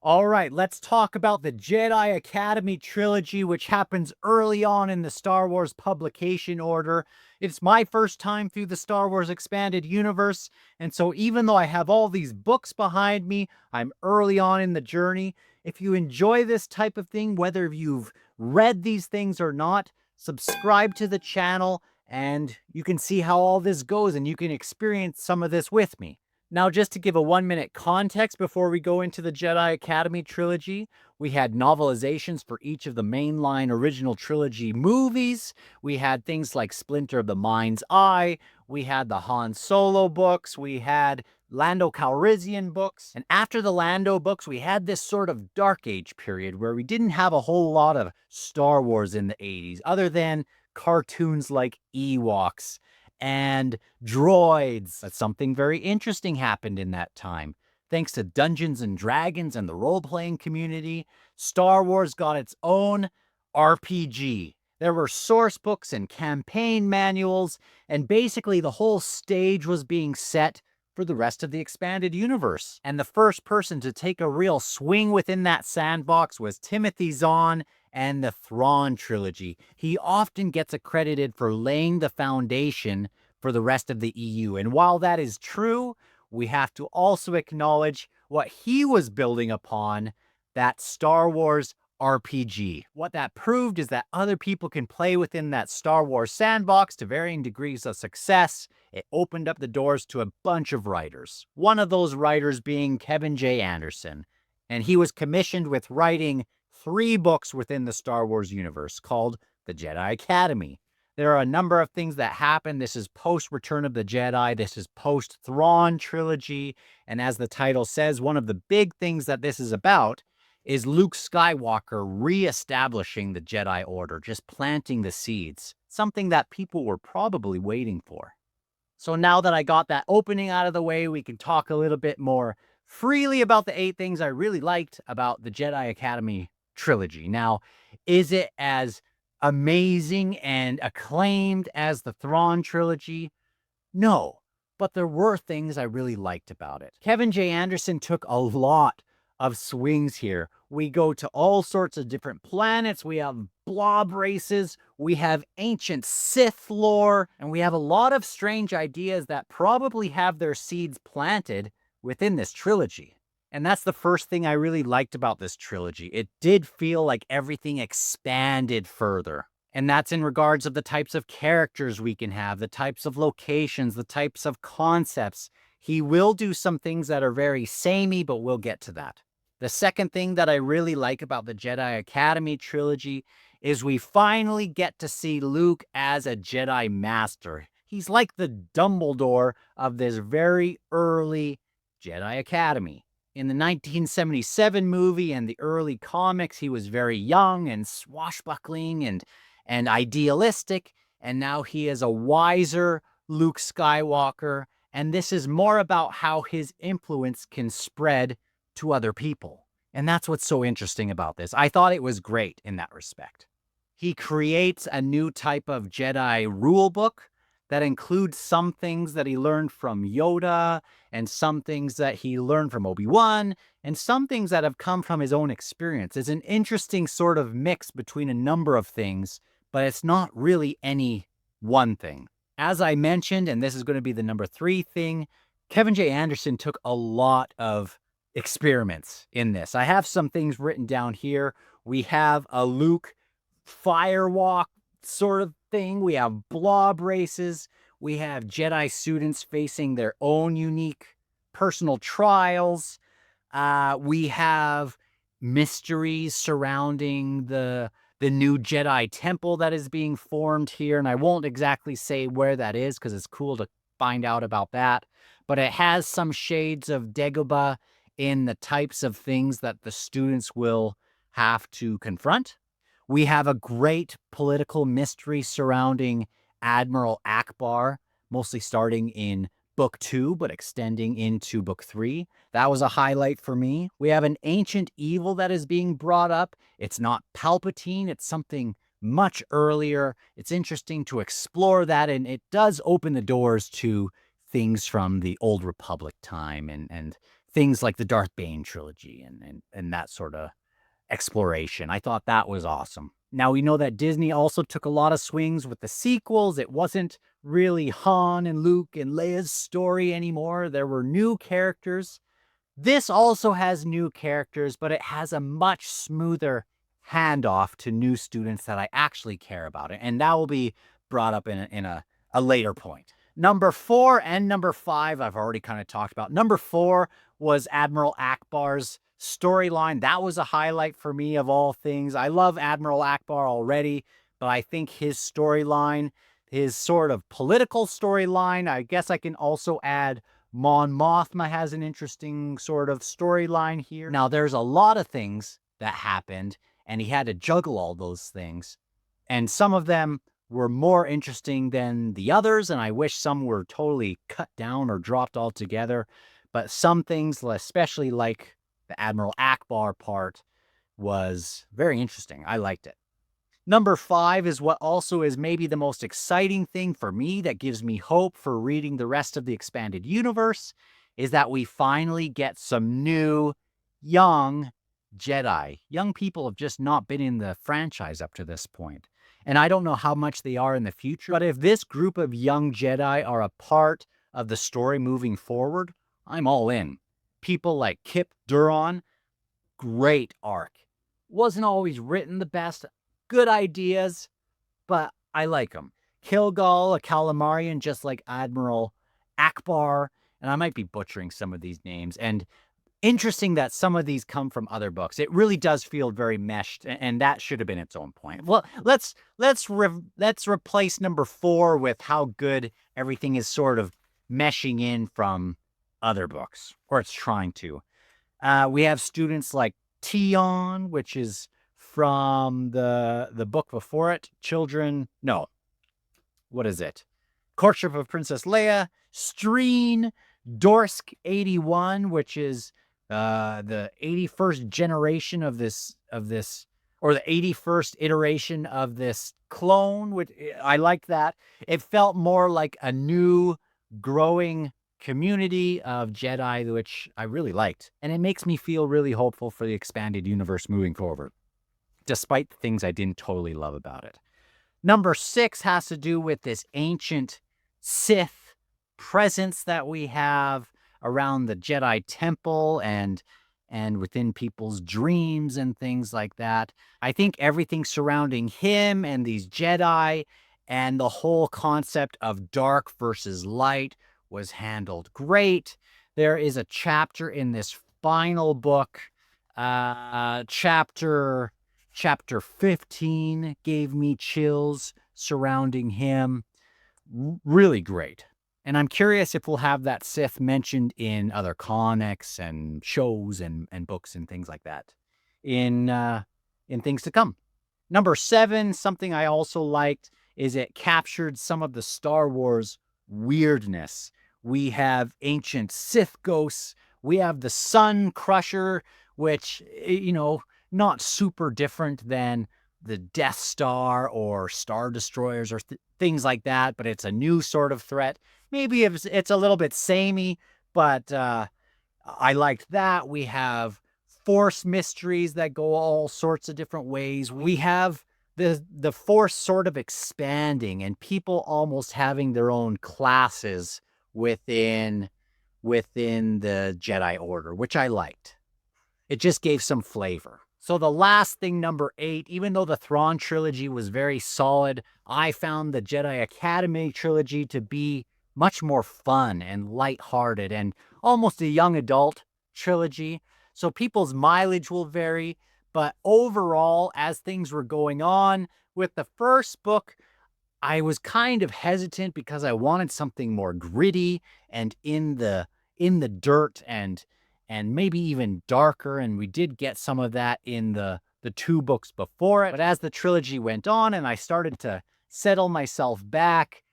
All right, let's talk about the Jedi Academy Trilogy, which happens early on in the Star Wars publication order. It's my first time through the Star Wars Expanded Universe, and so even though I have all these books behind me, I'm early on in the journey. If you enjoy this type of thing, whether you've read these things or not, subscribe to the channel, and you can see how all this goes, and you can experience some of this with me. Now, just to give a 1-minute context before we go into the Jedi Academy trilogy, we had novelizations for each of the mainline original trilogy movies. We had things like Splinter of the Mind's Eye. We had the Han Solo books. We had Lando Calrissian books. And after the Lando books, we had this sort of dark age period where we didn't have a whole lot of Star Wars in the 80s, other than cartoons like Ewoks and droids. But something very interesting happened in that time. Thanks to Dungeons and Dragons and the role-playing community, Star Wars got its own RPG. There were source books and campaign manuals, and basically the whole stage was being set for the rest of the expanded universe. And the first person to take a real swing within that sandbox was Timothy Zahn and the Thrawn trilogy. He often gets accredited for laying the foundation for the rest of the EU. And while that is true, we have to also acknowledge what he was building upon, that Star Wars RPG. What that proved is that other people can play within that Star Wars sandbox to varying degrees of success. It opened up the doors to a bunch of writers. One of those writers being Kevin J. Anderson. And he was commissioned with writing 3 books within the Star Wars universe called the Jedi Academy. There are a number of things that happen. This is post-Return of the Jedi. This is post-Thrawn trilogy. And as the title says, one of the big things that this is about is Luke Skywalker reestablishing the Jedi Order, just planting the seeds, something that people were probably waiting for. So now that I got that opening out of the way, we can talk a little bit more freely about the 8 things I really liked about the Jedi Academy trilogy. Now, is it as amazing and acclaimed as the Thrawn trilogy? No, but there were things I really liked about it. Kevin J. Anderson took a lot of swings here. We go to all sorts of different planets. We have blob races. We have ancient Sith lore. And we have a lot of strange ideas that probably have their seeds planted within this trilogy. And that's the first thing I really liked about this trilogy. It did feel like everything expanded further. And that's in regards of the types of characters we can have, the types of locations, the types of concepts. He will do some things that are very samey, but we'll get to that. The second thing that I really like about the Jedi Academy trilogy is we finally get to see Luke as a Jedi Master. He's like the Dumbledore of this very early Jedi Academy. In the 1977 movie and the early comics, he was very young and swashbuckling and idealistic, and now he is a wiser Luke Skywalker, and this is more about how his influence can spread to other people. And that's what's so interesting about this. I thought it was great in that respect. He creates a new type of Jedi rule book that includes some things that he learned from Yoda, and some things that he learned from Obi-Wan, and some things that have come from his own experience. It's an interesting sort of mix between a number of things, but it's not really any one thing. As I mentioned, and this is going to be the number 3 thing, Kevin J. Anderson took a lot of experiments in this. I have some things written down here. We have a Luke firewalk sort of thing. We have blob races. We have Jedi students facing their own unique personal trials. We have mysteries surrounding the new Jedi temple that is being formed here. And I won't exactly say where that is because it's cool to find out about that. But it has some shades of Dagobah in the types of things that the students will have to confront. We have a great political mystery surrounding Admiral Akbar, mostly starting in Book 2, but extending into Book 3. That was a highlight for me. We have an ancient evil that is being brought up. It's not Palpatine. It's something much earlier. It's interesting to explore that, and it does open the doors to things from the Old Republic time and things like the Darth Bane trilogy and that sort of exploration. I thought that was awesome. Now we know that Disney also took a lot of swings with the sequels. It wasn't really Han and Luke and Leia's story anymore. There were new characters. This also has new characters, but it has a much smoother handoff to new students that I actually care about it. And that will be brought up in a later point. Number 4 and number 5, I've already kind of talked about. Number 4 was Admiral Akbar's storyline. That was a highlight for me of all things. I love Admiral Akbar already, but I think his storyline, his sort of political storyline, I guess I can also add Mon Mothma has an interesting sort of storyline here. Now, there's a lot of things that happened, and he had to juggle all those things. And some of them were more interesting than the others, and I wish some were totally cut down or dropped altogether. But some things, especially like the Admiral Akbar part, was very interesting. I liked it. Number 5 is what also is maybe the most exciting thing for me that gives me hope for reading the rest of the expanded universe, is that we finally get some new, young Jedi. Young people have just not been in the franchise up to this point. And I don't know how much they are in the future, but if this group of young Jedi are a part of the story moving forward, I'm all in. People like Kip Duron, great arc. Wasn't always written the best, good ideas, but I like them. Kilgal, a Calamarian, just like Admiral Akbar, and I might be butchering some of these names, and interesting that some of these come from other books. It really does feel very meshed, and that should have been its own point. Well, let's replace number 4 with how good everything is sort of meshing in from other books, or it's trying to. We have students like Tion, which is from the book before it. What is it? Courtship of Princess Leia. Streen, Dorsk 81, which is the 81st generation of this, or the 81st iteration of this clone, which I liked that. It felt more like a new growing community of Jedi, which I really liked. And it makes me feel really hopeful for the expanded universe moving forward, despite the things I didn't totally love about it. Number 6 has to do with this ancient Sith presence that we have around the Jedi Temple and within people's dreams and things like that. I think everything surrounding him and these Jedi and the whole concept of dark versus light was handled great. There is a chapter in this final book, chapter 15 gave me chills surrounding him. Really great. And I'm curious if we'll have that Sith mentioned in other comics and shows and books and things like that in things to come. Number 7, something I also liked, is it captured some of the Star Wars weirdness. We have ancient Sith ghosts. We have the Sun Crusher, which, not super different than the Death Star or Star Destroyers or things like that, but it's a new sort of threat. Maybe it's a little bit samey, but I liked that. We have Force mysteries that go all sorts of different ways. We have the Force sort of expanding and people almost having their own classes within the Jedi Order, which I liked. It just gave some flavor. So the last thing, number 8, even though the Thrawn trilogy was very solid, I found the Jedi Academy Trilogy to be much more fun and lighthearted and almost a young adult trilogy. So people's mileage will vary, but overall, as things were going on with the first book, I was kind of hesitant because I wanted something more gritty and in the dirt and maybe even darker, and we did get some of that in the 2 books before it. But as the trilogy went on and I started to settle myself back,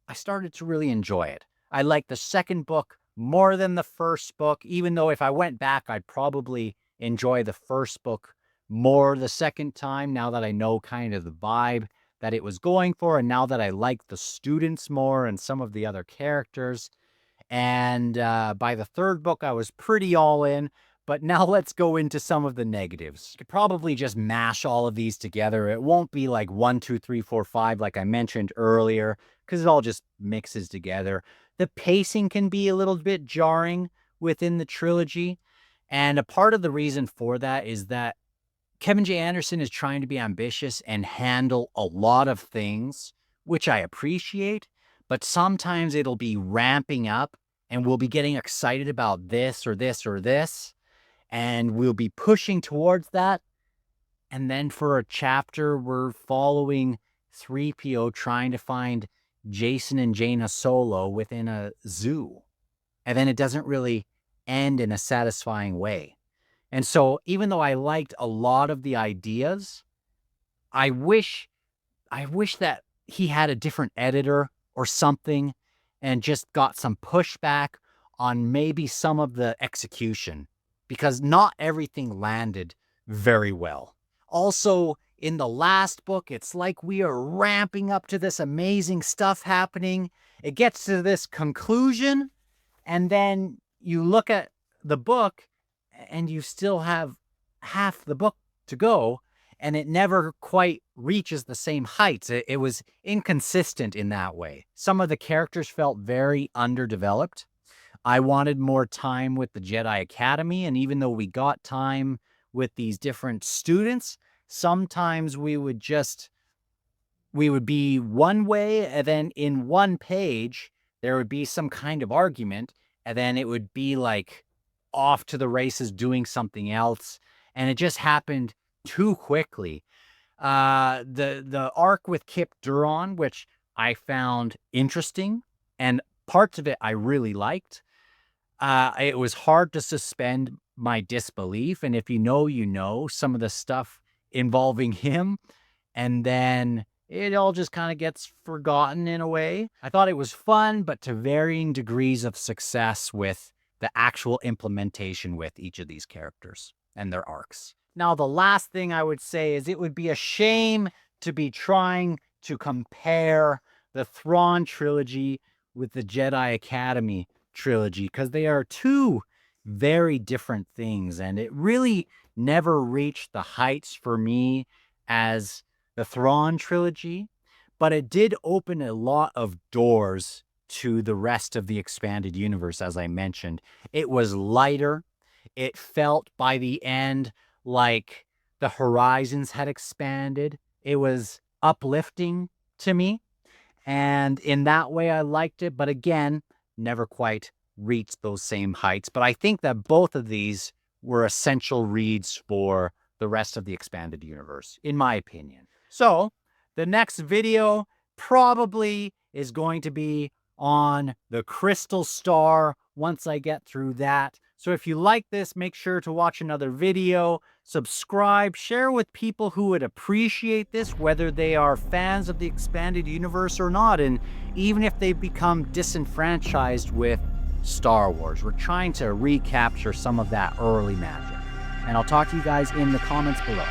I started to really enjoy it. I liked the second book more than the first book, even though if I went back, I'd probably enjoy the first book more the second time, now that I know kind of the vibe that it was going for, and now that I like the students more and some of the other characters. And by the third book, I was pretty all in. But now let's go into some of the negatives. You could probably just mash all of these together. It won't be like 1, 2, 3, 4, 5, like I mentioned earlier, because it all just mixes together. The pacing can be a little bit jarring within the trilogy. And a part of the reason for that is that Kevin J. Anderson is trying to be ambitious and handle a lot of things, which I appreciate, but sometimes it'll be ramping up and we'll be getting excited about this or this or this, and we'll be pushing towards that. And then for a chapter, we're following 3PO trying to find Jason and Jaina Solo within a zoo. And then it doesn't really end in a satisfying way. And so even though I liked a lot of the ideas, I wish that he had a different editor or something and just got some pushback on maybe some of the execution, because not everything landed very well. Also, in the last book, it's like we are ramping up to this amazing stuff happening. It gets to this conclusion, and then you look at the book and you still have half the book to go, and it never quite reaches the same heights. It was inconsistent in that way. Some of the characters felt very underdeveloped. I wanted more time with the Jedi Academy, and even though we got time with these different students, sometimes we would be one way, and then in one page, there would be some kind of argument, and then it would be like off to the races doing something else, and it just happened too quickly. The arc with Kip Duron, which I found interesting, and parts of it I really liked. It was hard to suspend my disbelief, and if you know, you know, some of the stuff involving him, and then it all just kind of gets forgotten in a way. I thought it was fun, but to varying degrees of success with the actual implementation with each of these characters and their arcs. Now, the last thing I would say is it would be a shame to be trying to compare the Thrawn trilogy with the Jedi Academy trilogy, because they are two very different things, and it really never reached the heights for me as the Thrawn trilogy, but it did open a lot of doors to the rest of the expanded universe, as I mentioned. It was lighter. It felt by the end like the horizons had expanded. It was uplifting to me, and in that way I liked it, but again, never quite reached those same heights. But I think that both of these were essential reads for the rest of the expanded universe, in my opinion. So the next video probably is going to be on the Crystal Star once I get through that. So if you like this, make sure to watch another video, subscribe, share with people who would appreciate this, whether they are fans of the expanded universe or not, and even if they've become disenfranchised with Star Wars. We're trying to recapture some of that early magic. And I'll talk to you guys in the comments below.